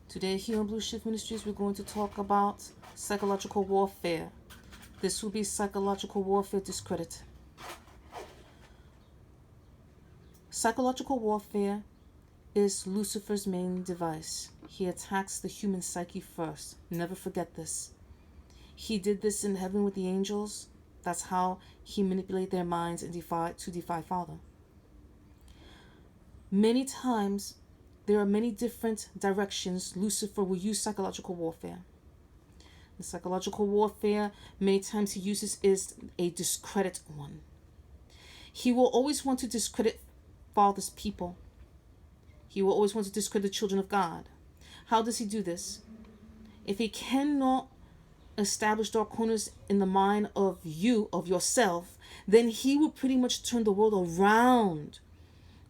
Today here on Blue Shift Ministries, we're going to talk about psychological warfare. This will be psychological warfare discredit. Psychological warfare is Lucifer's main device. He attacks the human psyche first. Never forget this. He did this in heaven with the angels. That's how he manipulated their minds and defy Father. Many times, there are many different directions Lucifer will use psychological warfare. The psychological warfare many times he uses is a discredit one. He will always want to discredit Father's people. He will always want to discredit the children of God. How does he do this? If he cannot establish dark corners in the mind of you, of yourself, then he will pretty much turn the world around,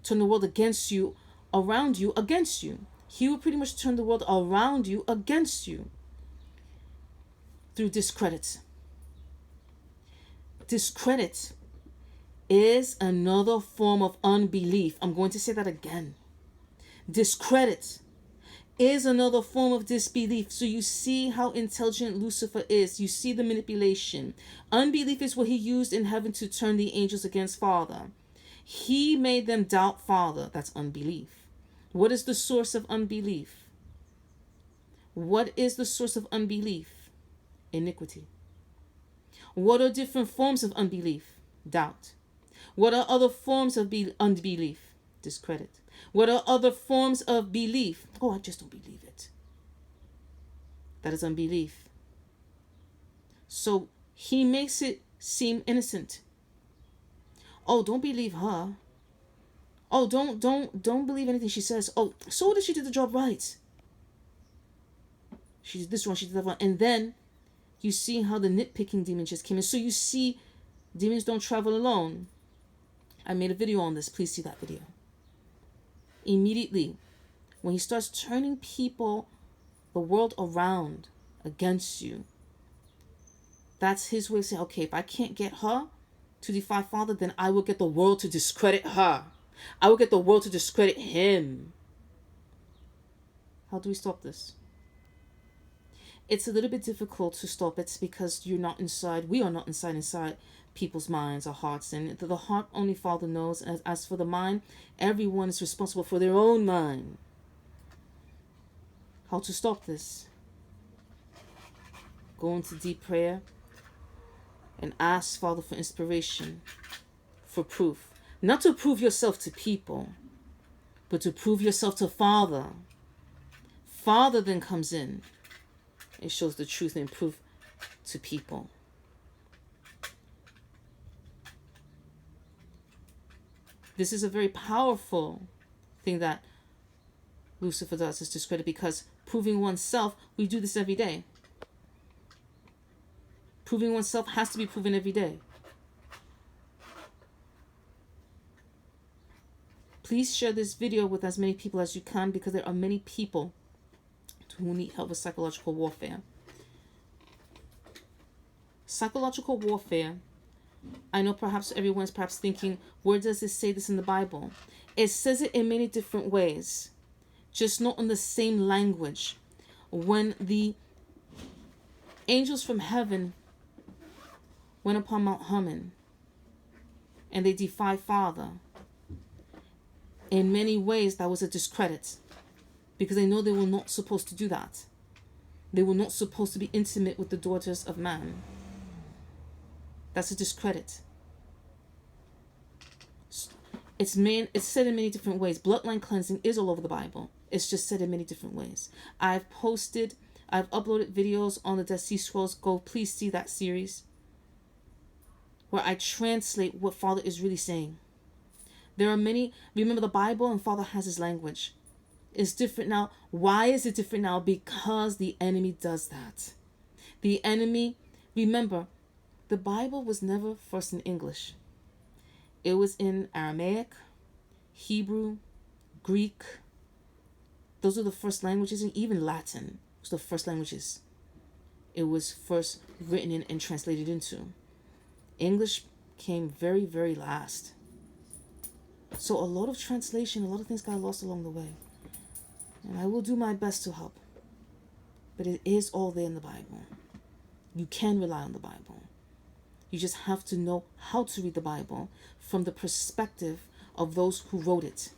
turn the world against you, around you, against you. He will pretty much turn the world around you, against you, through discredit. Discredit is another form of unbelief. I'm going to say that again. Discredit is another form of disbelief. So you see how intelligent Lucifer is. You see the manipulation. Unbelief is what he used in heaven to turn the angels against Father. He made them doubt Father. That's unbelief. What is the source of unbelief? What is the source of unbelief? Iniquity. What are different forms of unbelief? Doubt. What are other forms of unbelief? Discredit. What are other forms of belief? Oh, I just don't believe it. That is unbelief. So he makes it seem innocent. Oh, don't believe her. Oh, don't believe anything she says. Oh, so what if she did the job right? She did this one, she did that one. And then you see how the nitpicking demon just came in. So you see demons don't travel alone. I made a video on this. Please see that video. Immediately, when he starts turning people, the world around against you, that's his way of saying, okay, if I can't get her to defy Father, then I will get the world to discredit her. I will get the world to discredit him. How do we stop this? It's a little bit difficult to stop it because you're not inside. We are not inside people's minds or hearts. And the heart only Father knows. As for the mind, everyone is responsible for their own mind. How to stop this? Go into deep prayer and ask Father for inspiration, for proof. Not to prove yourself to people, but to prove yourself to Father. Father then comes in and shows the truth and proof to people. This is a very powerful thing that Lucifer does, is discredit, because proving oneself, we do this every day. Proving oneself has to be proven every day. Please share this video with as many people as you can, because there are many people who need help with psychological warfare. Psychological warfare, I know perhaps everyone's perhaps thinking, where does it say this in the Bible? It says it in many different ways, just not in the same language. When the angels from heaven went upon Mount Hermon and they defied Father, in many ways that was a discredit, because they know they were not supposed to do that. They were not supposed to be intimate with the daughters of man. That's a discredit. It's said in many different ways. Bloodline cleansing is all over the Bible. It's just said in many different ways. I've uploaded videos on the Dead Sea Scrolls. Go, please see that series, where I translate what Father is really saying. There are many, remember the Bible, and Father has his language. It's different now. Why is it different now? Because the enemy does that. The enemy, remember, the Bible was never first in English. It was in Aramaic, Hebrew, Greek. Those are the first languages, and even Latin was the first languages it was first written in and translated into. English came very, very last. So a lot of translation, a lot of things got lost along the way. And I will do my best to help. But it is all there in the Bible. You can rely on the Bible. You just have to know how to read the Bible from the perspective of those who wrote it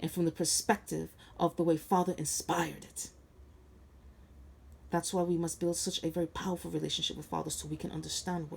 and from the perspective of the way Father inspired it. That's why we must build such a very powerful relationship with Father so we can understand what